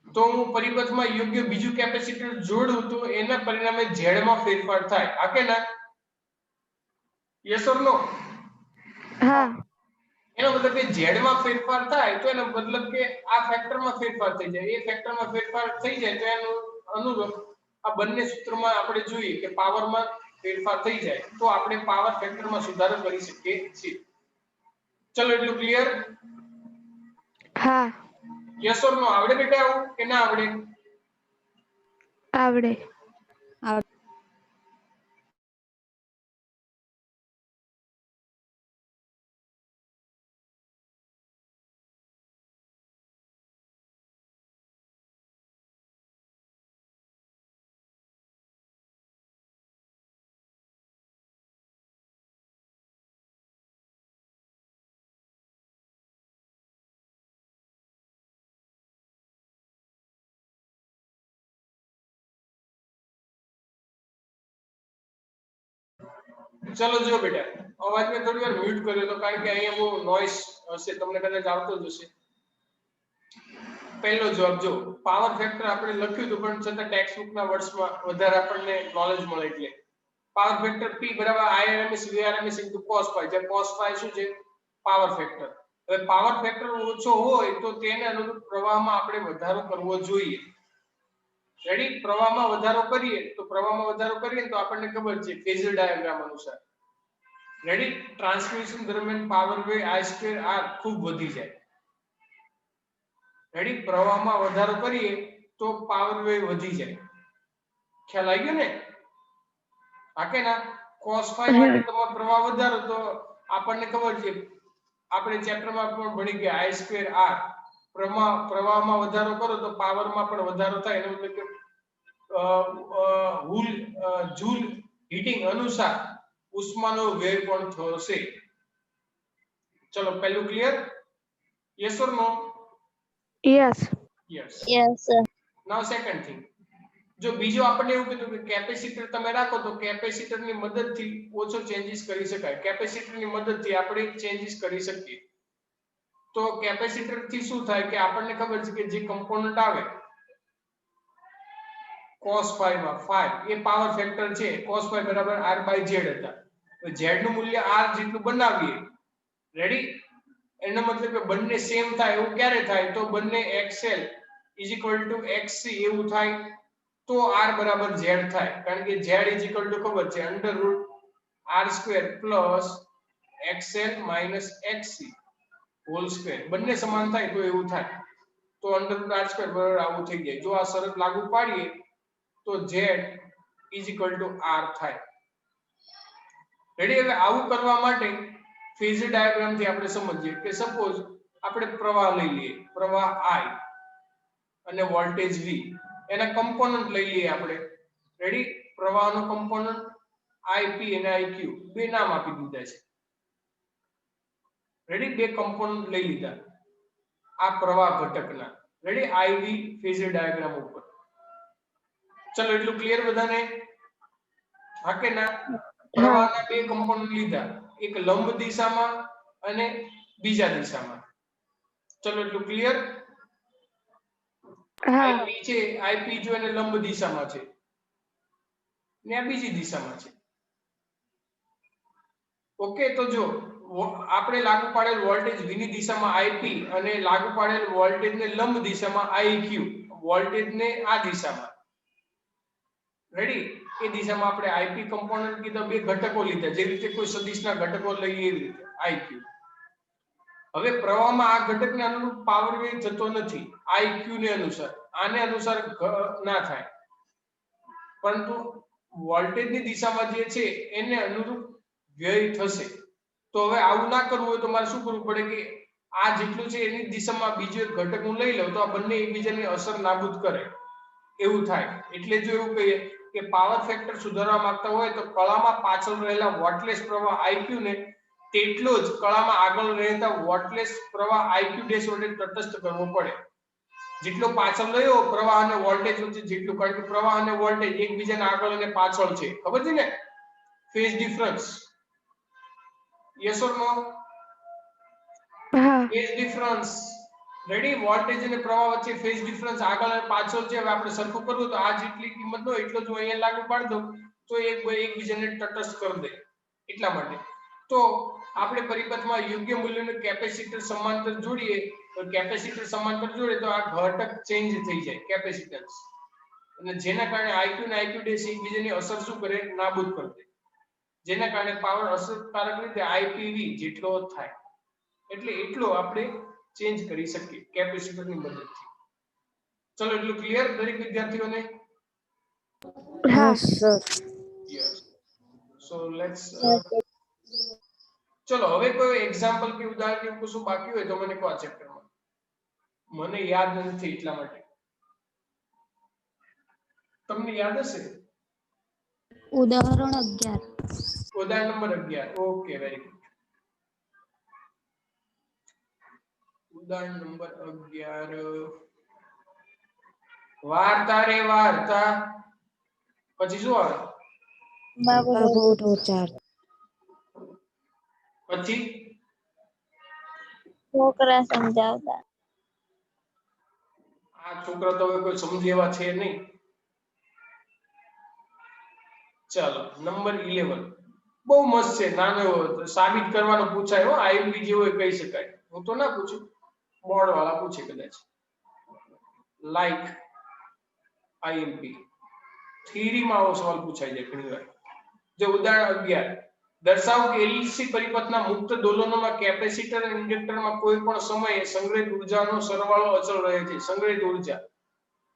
તો હું પરિપથમાં યોગ્ય બીજું કેપેસિટર જોડું તો એના પરિણામે z માં ફેરફાર થાય. આ કે ના? યસ ઓર નો? હા. એનો મતલબ કે z માં ફેરફાર થાય તો એનો મતલબ કે આ ફેક્ટરમાં ફેરફાર થઈ જાય. એ ફેક્ટરમાં ફેરફાર થઈ જાય તો એનું અનુરૂપ આ બંને સૂત્રમાં આપણે જોઈએ કે પાવરમાં ફેરફાર થઈ જાય તો આપણે પાવર ફેક્ટરમાં સુધારો કરી શકીએ છીએ. ચલો એટલું ક્લિયર? હા. યસ ઓર નો? આવડે બેટા આવું કે ના આવડે? આવડે. ચલો જો બેટા, અવાજ મેં થોડી વાર મ્યુટ કર્યો તો કારણ કે અહીંયા બહુ નોઈસ હશે, તમને કદાચ આવતો જ હશે. પહેલો જવાબ જો પાવર ફેક્ટર આપણે લખ્યું હતું પણ છતાં ટેક્સ્ટ બુકના વર્ડ્સમાં વધારે આપણને નોલેજ મળે એટલે પાવર ફેક્ટર P બરાબર Irms Vrms cos phi, જે cos phi શું છે? Power factor. હવે પાવર ફેક્ટર ઓછો હોય તો તેને અનુરૂપ પ્રવાહમાં આપણે વધારો કરવો જોઈએ. રેડી? પ્રવાહમાં વધારો કરીએ તો આપણને ખબર છે ફેઝર ડાયાગ્રામ અનુસાર. રેડી? ટ્રાન્સમિશન દરમિયાન પાવર વે I2R ખૂબ વધી જાય. રેડી? પ્રવાહમાં વધારો કરીએ તો પાવર વે વધી જાય. ખ્યાલ આવી ગયો ને? હા કે ના? cos phi માટે તમારો પ્રવાહ વધારો તો આપણને ખબર છે, આપણે ચેપ્ટરમાં પણ ભણી ગયા I2R. પ્રવાહમાં વધારો કરો તો પાવરમાં પણ વધારો થાય. એનો મતલબ કે જૂલ હીટિંગ અનુસાર ઉષ્માનો વ્યય પણ થશે. ચલો પહેલું clear? Yes or no? Yes. Yes. Yes. Now second thing, જો બીજો આપણને એવું કીધું કે કેપેસિટર તમે રાખો તો કેપેસિટરની મદદથી ઓછો ચેન્જીસ કરી શકાય. કેપેસિટરની મદદથી આપણે ચેન્જીસ કરી શકીએ. તો કેપેસિટરથી શું થાય કે આપણને ખબર છે કે જે કમ્પોનન્ટ આવે cos phi માં phi એ પાવર ફેક્ટર છે. cos phi બરાબર r by z હતા. તો z નું મૂલ્ય r જેટલું બનાવીએ. રેડી? એનો મતલબ કે બંને સેમ થાય એવું ક્યારે થાય? તો બંને xl xc એવું થાય તો r બરાબર z થાય. કારણ કે z ખબર છે under route r² plus xl minus xc whole square. બંને સમાન થાય તો એવું થાય. તો અંડર રૂટ r² બરાબર આવું થઈ જાય. જો આ શરત લાગુ પાડીએ તો z is equal to r થાય. રેડી? હવે આવું કરવા માટે ફેઝર ડાયાગ્રામ થી આપણે સમજીએ કે સપોઝ આપણે પ્રવાહ લઈ લઈએ, પ્રવાહ I અને વોલ્ટેજ V, એના કમ્પોનન્ટ લઈ લઈએ આપણે. રેડી? પ્રવાહનો કમ્પોનન્ટ IP અને IQ બે નામ આપી દીધા છે. રેડી? બે કમ્પોનન્ટ લઈ લીધા આ પ્રવાહ ઘટકના. રેડી? IV ફેઝર ડાયાગ્રામ ઉપર. ચલો એટલું ક્લિયર બધાને? હા કે ના? પ્રવાહના બે કમ્પોનન્ટ લીધા, એક લંબ દિશામાં અને બીજા દિશામાં. ચલો એટલું ક્લિયર? IP છે, IP જો એને લંબ દિશામાં છે ને આ બીજી દિશામાં છે. ઓકે, તો જો આપણે લાગુ પાડેલ વોલ્ટેજ V ની દિશામાં IP અને લાગુ પાડેલ વોલ્ટેજ ને લંબ દિશામાં IQ, વોલ્ટેજ ને આ દિશામાં. રેડી? એ દિશામાં આપણે IP કમ્પોનન્ટ કીધા, બે ઘટકો લીધા, જે રીતે કોઈ સદિશના ઘટકો લઈએ એવી રીતે IQ. હવે પ્રવાહમાં આ ઘટકને અનુરૂપ પાવર વેવ જતો નથી IQ ને અનુસાર, આને અનુસાર ના થાય, પરંતુ વોલ્ટેજની દિશામાં જે છે એને અનુરૂપ વ્યય થશે. તો હવે આવું ના કરવું હોય તો મારે શું કરવું પડે કે આ જેટલું છે એની દિશામાં બીજો એક ઘટક હું લઈ લઉં તો આ બંને એકબીજાની અસર નાબૂદ કરે એવું થાય. એટલે જો એવું કહીએ કે પાવર ફેક્ટર સુધારવા માંગતા હોય તો કળામાં પાછળ રહેલા વોટલેસ પ્રવાહ IQ ને તેટલો જ કળામાં આગળ રહેતા વોટલેસ પ્રવાહ IQ ડેશ વડે તટસ્થ કરવો પડે. જેટલો પાછળ રહ્યો પ્રવાહ અને વોલ્ટેજ વચ્ચે જેટલું, કારણ કે પ્રવાહ અને વોલ્ટેજ એકબીજાના આગળ અને પાછળ છે, ખબર છે ને? Phase difference. Yes or no? Phase difference. Ready? Voltage અને પ્રવાહ વચ્ચે ફેઝ ડિફરન્સ આગળ અને પાછળ છે. હવે આપણે સરખું કરવું તો આ જેટલી કિંમત હોય એટલો જ હું અહીંયા લાગુ પાડી દઉં તો એકબીજાને તટસ્થ કરી દે. એટલા માટે તો આપણે પરિપથમાં યોગ્ય મૂલ્યનું કેપેસિટર સમાંતર જોડીએ તો કેપેસિટર સમાંતર જોડે તો આ ઘટક ચેન્જ થઈ જાય, કેપેસિટન્સ, અને જેના કારણે IQ અને IQ ડેશ એકબીજાની અસર શું કરે? નાબૂદ કરી દે. જેના કારણે પાવર અસરકારક રીતે IPV જેટલો થાય. એટલે એટલો આપણે ચેન્જ કરી શકીએ કેપેસિટરની મદદથી. ચલો એટલું ક્લિયર દરેક વિદ્યાર્થીઓને? હા સર. યસ. સો લેટ્સ ચલો હવે કોઈ એક્ઝામ્પલ કે ઉદાહરણ કે કશું બાકી હોય તો મને કહો આ ચેપ્ટરમાં. મને યાદ નથી એટલા માટે. તમને યાદ હશે? ઉદાહરણ 11. ઉદાહરણ નંબર 11. Okay, very good. ઉદાહરણ નંબર 11. વાર્તા રે વાર્તા. પછી શું આવે? બાબુનો ચાર્જ. પછી છોકરા સમજાવતા. આ છોકરા તો હવે કોઈ સમજે એવા છે નહીં. ચાલો નંબર 11. બહુ મસ્ત છે, નાનો સાબિત કરવાનો પૂછાય હો, આઈએમપી જેવો કહી શકાય. હું તો ના પૂછું, બોર્ડ વાળા પૂછે કદાચ. લાઈક આઈએમપી થિયરીમાં આવો સવાલ પૂછાઈ જાય ઘણી વાર. જો ઉદાહરણ 11. દર્શાવો કે એલસી પરિપથના મુક્ત દોલનોમાં કેપેસિટર અને ઇન્ડક્ટરમાં કોઈ પણ સમયે સંગ્રહિત ઊર્જાનો સરવાળો અચળ રહે છે. સંગ્રહિત ઊર્જા.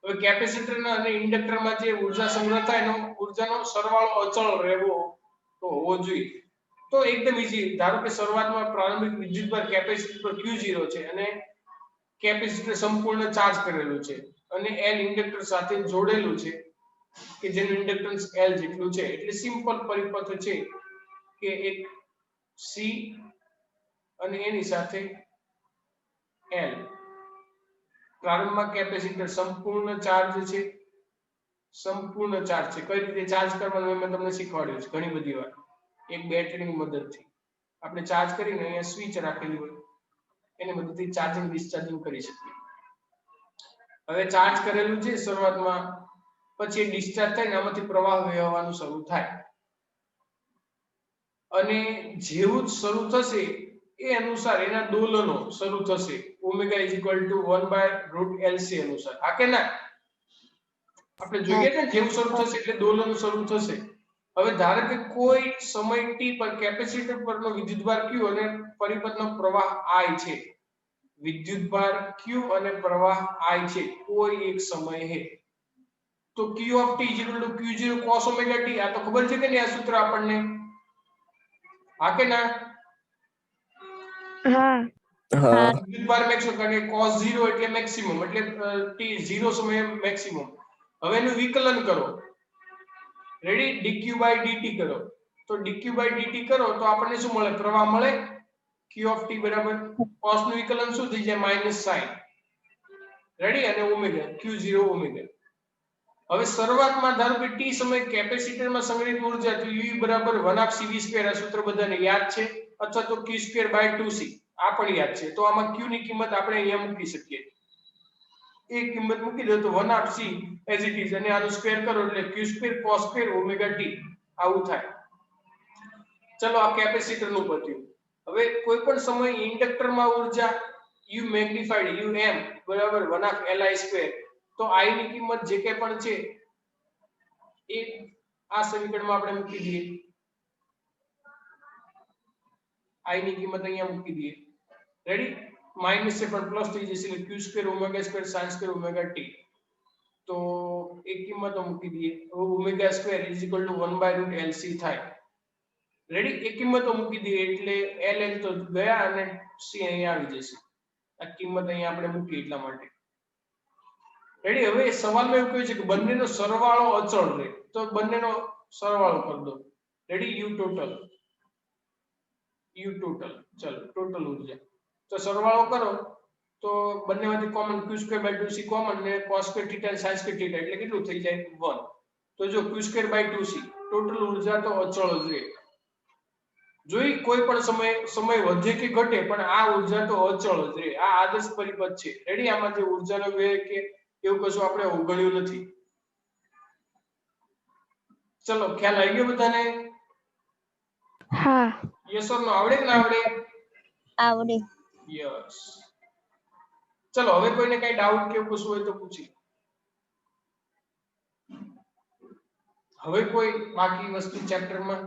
હવે કેપેસિટર અને ઇન્ડક્ટરમાં જે ઊર્જા સંગ્રહ થાય એનો ઊર્જાનો સરવાળો અચળ રહેવો તો હોવો જોઈએ. તો એકદમ ઈઝી. ધારો કે શરૂઆતમાં પ્રારંભિક વિદ્યુતભાર કેપેસિટર પર Q0 છે અને કેપેસિટર સંપૂર્ણ ચાર્જ કરેલું છે અને L ઇન્ડક્ટર સાથે જોડેલું છે કે જેનું ઇન્ડક્ટન્સ L જેટલું છે. એટલે સિમ્પલ પરિપથ છે કે એક C અને એની સાથે L. પ્રારંભમાં કેપેસિટર સંપૂર્ણ ચાર્જ છે, સંપૂર્ણ ચાર્જ છે. કઈ રીતે ચાર્જ કરવાનું મેં તમને શીખવાડ્યું છે ઘણી બધી વાર. એક બેટરીની મદદથી આપણે ચાર્જ કરીને અહીંયા સ્વિચ રાખેલી હોય એની મદદથી ચાર્જિંગ ડિસ્ચાર્જિંગ કરી શકીએ. હવે ચાર્જ કરેલું છે શરૂઆતમાં, પછી ડિસ્ચાર્જ થઈને આમાંથી પ્રવાહ વહેવાનું શરૂ થાય અને જેવું જ શરૂ થશે એ અનુસાર એના દોલનો શરૂ થશે. ઓમેગા = 1/√LC અનુસાર. હા કે ના? આપણે જોઈએ ને જેવું શરૂ થશે એટલે દોલનો શરૂ થશે. હવે ધારો કે કોઈ સમય t પર કેપેસિટર પરનો વિદ્યુતભાર Q અને પરિપથનો પ્રવાહ I છે. વિદ્યુતભાર Q અને પ્રવાહ I છે કોઈ એક સમયે. તો q of t q0 cos omega t આ તો ખબર છે કે નહીં આ સૂત્ર આપણને હા કે ના હા વિદ્યુતભાર મેક્સિમમ કારણ કે cos 0 એટલે મેક્સિમમ એટલે t 0 સમયે મેક્સિમમ હવે એનું વિકલન કરો રેડી dq by dt કરો તો dq by dt કરો તો આપણને શું મળે પ્રવાહ મળે q of t બરાબર cos નું વિકલન શું થઈ જાય -sin રેડી અને ઓમેગા q0 ઓમેગા હવે શરૂઆતમાં ધારો કે t સમય કેપેસિટરમાં સંગ્રહિત ઊર્જા તો u બરાબર 1/cv2 આ સૂત્ર બધાને યાદ છે અથવા તો q2/2c આ પણ યાદ છે તો આમાં q ની કિંમત આપણે અહીંયા મૂકી શકીએ એ કિંમત મૂકી દો તો 1/2c as it is અને આનો સ્ક્વેર કરો એટલે q2 cos2 ઓમેગા t આવું થાય ચલો આ કેપેસિટર નું પત્યું હવે કોઈ પણ સમય ઇન્ડક્ટરમાં ઊર્જા u મેગ્નિફાઈડ um બરાબર 1/li2 તો I ની કિંમત જે કે પણ છે એ આ સમીકરણમાં આપણે મૂકી દઈએ I ની કિંમત અહીંયા મૂકી દઈએ રેડી માઈનસ છે પણ પ્લસ થઈ જશે એટલે q2 omega2 sin2 omega t તો એક કિંમતો મૂકી દઈએ omega2 1/√LC થાય રેડી એક કિંમતો મૂકી દઈએ એટલે LL તો ગયા અને C અહીંયા આવી જશે આ કિંમત અહીંયા આપણે મૂકી એટલા માટે રેડી હવે સવાલમાં એવું કહ્યું છે કે બંનેનો સરવાળો અચળ રહે તો બંનેનો સરવાળો કરી દો રેડી u ટોટલ ચલો ટોટલ ઊર્જા તો સરવાળો કરો તો બંનેમાંથી કોમન q2/2c કોમન ને cos2 θ અને sin2 θ એટલે કેટલું થઈ જાય 1 તો જો q2/2c ટોટલ ઊર્જા તો અચળ જ રહે જોઈ કોઈ પણ સમય વધે કે ઘટે પણ આ ઊર્જા તો અચળ જ રહે આ આદર્શ પરિપથ છે રેડી આમાં જે ઊર્જાનો વ્યય કે એવું કશું આપણે અવગણ્યું નથી ચલો ખ્યાલ આવી ગયો બધાને હા યસ ઓર નો આવડે કે ના આવડે આવડે યસ ચલો હવે કોઈને કઈ ડાઉટ કે પૂછવું હોય તો પૂછી હવે કોઈ બાકી વસ્તુ ચેપ્ટરમાં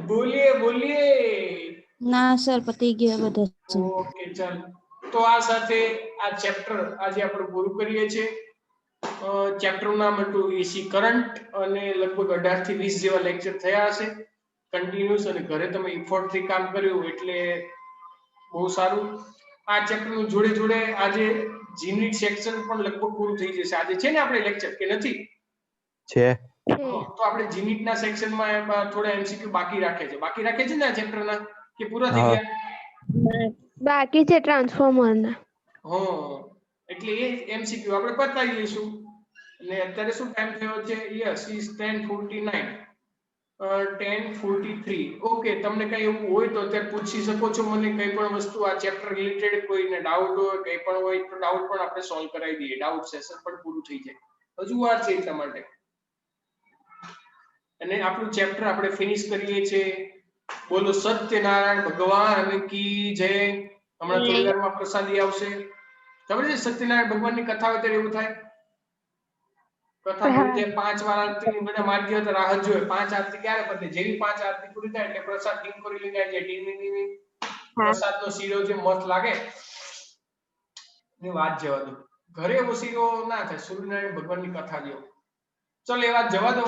બોલીએ ના સર પતી ગયા બધા ઓકે ચાલ તો આ સાથે આ ચેપ્ટર આજે આપણે પૂરું કરીએ છીએ ચેપ્ટરનું નામ હતું એસી કરંટ અને લગભગ 18 થી 20 જેવા લેક્ચર થયા હશે કન્ટિન્યુઅસ અને ઘરે તમે ઇફોર્ટ થી કામ કર્યું એટલે બહુ સારું આ ચેપ્ટરનું જોડે જોડે આજે જીનિટ સેક્શન પણ લગભગ પૂરું થઈ જશે આજે છે ને આપણે લેક્ચર કે નથી છે તો આપણે જીનિટના સેક્શનમાં થોડા એમસીક્યુ બાકી રાખે છે ને આ ચેપ્ટરના કે પૂરા થઈ ગયા બાકી છે ટ્રાન્સફોર્મર ના એટલે એ એમસીક્યુ આપણે પતાવી લઈશું અને અત્યારે શું ટાઈમ થયો છે યસ ઇઝ 10:49 10:43 ઓકે તમને કઈ એવું હોય તો અત્યારે પૂછી શકો છો મને કઈ પણ વસ્તુ આ ચેપ્ટર રિલેટેડ કોઈને ડાઉટ હોય કઈ પણ હોય તો ડાઉટ પણ આપણે સોલ્વ કરાવી દઈએ ડાઉટ સેશન પણ પૂરું થઈ જાય હજુ વાર છે એટલા માટે અને આપણું ચેપ્ટર આપણે ફિનિશ કરીએ છીએ બોલો સત્યનારાયણ ભગવાન કી જય હમણાં થોડી વારમાં પ્રસાદી આવશે ખબર છે સત્યનારાયણ ભગવાનની કથા હોય ત્યારે એવું થાય કથા પૂરી 5 વાર આરતી બધા માર્ગીઓ તો રાહ જોવે 5 આરતી ક્યારે પતે જેવી 5 આરતી પૂરી થાય એટલે પ્રસાદ ટીમ કરી લઈને જાય ટીમ પ્રસાદનો શીરો જે મસ્ત લાગે ની વાત જવા દો ઘરે એવો શીરો ના થાય સૂર્યનારાયણ ભગવાનની કથા જેવો ચલો એ વાત જવા દો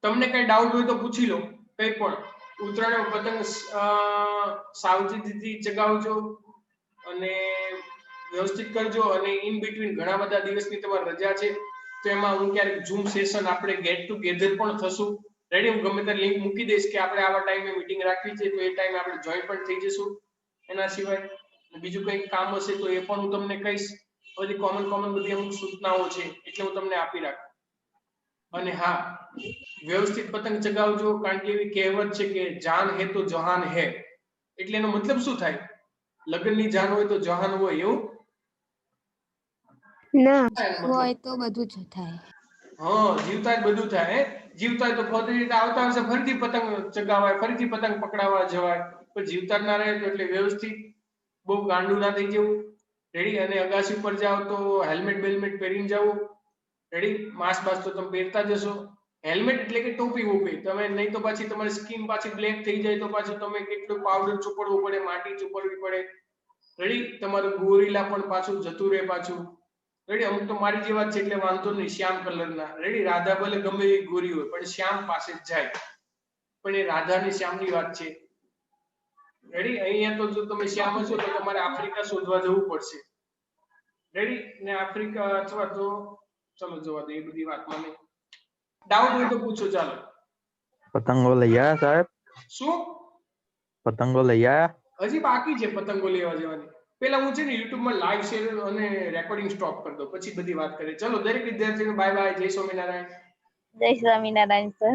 તમને કઈ ડાઉટ હોય તો પૂછી લો કઈ પણ ઉત્તરાયણ પતંગ સાવચેતીથી ચગાવજો અને વ્યવસ્થિત કરજો અને ઇન બિટવીન ઘણા બધા દિવસની તમારી રજા છે તો એમાં હું ક્યારેક ઝૂમ સેશન આપણે ગેટ ટુગેધર પણ થશું રેડી હું ગમે ત્યારે લિંક મૂકી દઈશ કે આપણે આવા ટાઈમે મીટિંગ રાખવી છે તો એ ટાઈમે આપણે જોઈન પણ થઈ જશું એના સિવાય બીજું કંઈક કામ હશે તો એ પણ હું તમને કહીશ બધી કોમન બધી અમુક સૂચનાઓ છે એટલે હું તમને આપી રાખું અને હા વ્યવસ્થિત પતંગ ચગાવજો કારણ કે એવી કહેવત છે કે જાન હે તો જહાન હે એટલે એનો મતલબ શું થાય લગ્નની જાન હોય તો જહાન હોય એવું ના હોય તો બધું જ થાય જીવતા જ બધું થાય જીવતા તો ફરી રીતે આવતા વર્ષે ફરીથી પતંગ ચગાવાય ફરીથી પતંગ પકડાવવા જવાય પણ જીવતા ના રહે તો એટલે વ્યવસ્થિત બહુ ગાંડું ના થઈ જવું રેડી અને અગાસી પર જાવ તો હેલ્મેટ બેલ્મેટ પહેરીને જવું રેડી માસ્ક તો તમે પહેરતા જશો હેલ્મેટ એટલે કે ટોપી વોપી તમે નહીં તો પાછી તમારી સ્કિન પાછી બ્લેક થઈ જાય તો પાછું તમે કેટલું પાવડર ચોપડવું પડે માટી ચોપડવી પડે રેડી તમારું ગોરીલા પણ પાછું જતું રહે પાછું રેડી અમુક તો મારી જેવા છે એટલે વાંધો નહીં શ્યામ કલરના રેડી રાધા ભલે ગમે એવી ગોરી હોય પણ શ્યામ પાસે જ જાય પણ એ રાધા અને શ્યામની વાત છે રેડી અહીંયા તો જો તમે શ્યામ હશો તો તમારે આફ્રિકા શોધવા જવું પડશે રેડી ને આફ્રિકા અથવા તો ચલો જવા દે એ બધી વાતમાં નહીં ડાઉટ હોય તો પૂછો ચાલો પતંગો લઈ આયા સાહેબ? શું પતંગો લઈ આયા? હજી બાકી છે પતંગો લેવા જવાની પેલા હું છે ને YouTube માં લાઈવ શેર અને રેકોર્ડિંગ સ્ટોપ કરી દઉં પછી બધી વાત કરીએ ચલો દરેક વિદ્યાર્થીને બાય બાય જય સ્વામિનારાયણ જય સ્વામિનારાયણ સર.